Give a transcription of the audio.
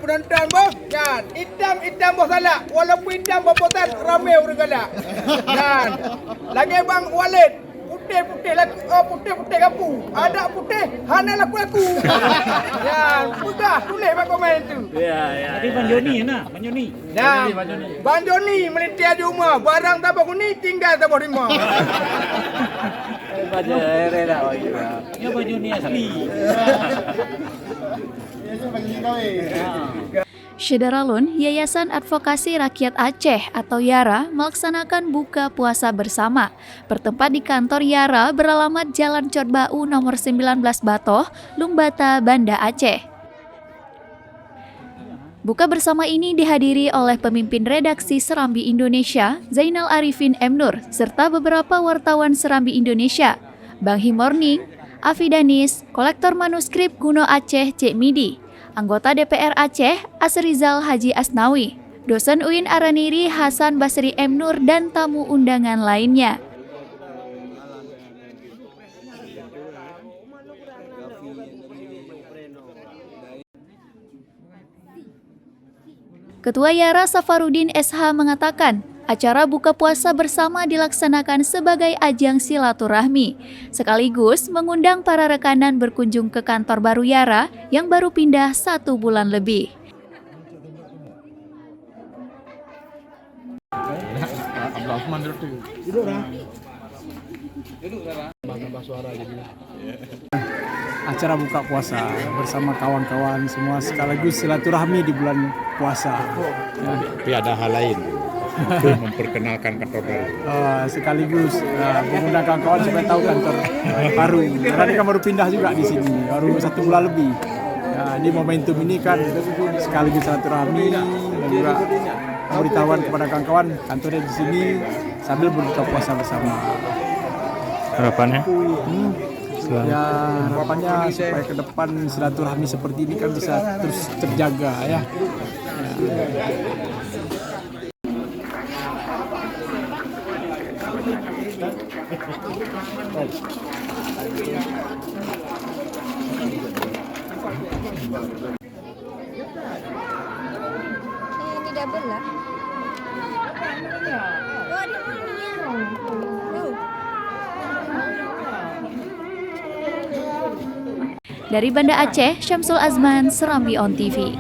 penonton boh. Kan, hitam boh salah. Walaupun hitam berpotan ramai orang galak. Kan. Lagi bang Walid, putih kapu. Ada putih, hana laku. Ya, mudah tulis bang komen tu. Tapi Bang Joni nak, Bang Joni. Nah, Bang Joni melintir di rumah. Barang tak apa ni tinggal tak apa rumah. Baca dah baju. Ya Bang Joni asli. Syederalun, Yayasan Advokasi Rakyat Aceh atau YARA melaksanakan buka puasa bersama bertempat di kantor YARA beralamat Jalan Codbau nomor 19 Batoh, Lumbata, Banda Aceh. Buka bersama ini dihadiri oleh pemimpin redaksi Serambi Indonesia, Zainal Arifin M. Nur, serta beberapa wartawan Serambi Indonesia, Bang Himorning, Afidanis, kolektor manuskrip kuno Aceh Cik Midi, anggota DPR Aceh Asrizal Haji Asnawi, dosen UIN Araniri Hasan Basri M. Nur, dan tamu undangan lainnya. Ketua YARA Safarudin SH mengatakan, acara buka puasa bersama dilaksanakan sebagai ajang silaturahmi, sekaligus mengundang para rekanan berkunjung ke kantor baru YARA yang baru pindah 1 bulan lebih. Acara buka puasa bersama kawan-kawan semua sekaligus silaturahmi di bulan puasa. Tapi ada hal lain untuk memperkenalkan kantor baru. Sekaligus mengundang kawan-kawan supaya tahu kantor baru. Karena ini kan baru pindah juga di sini, baru 1 bulan lebih. Ini momentum ini kan sekaligus silaturahmi dan juga pemberitahuan kepada kawan-kawan kantornya di sini sambil berbuka puasa bersama. Harapannya? Ya harapannya supaya ke depan silaturahmi seperti ini kan bisa terus terjaga ya. Ini double lah. Dari Banda Aceh, Syamsul Azman, Serambi On TV.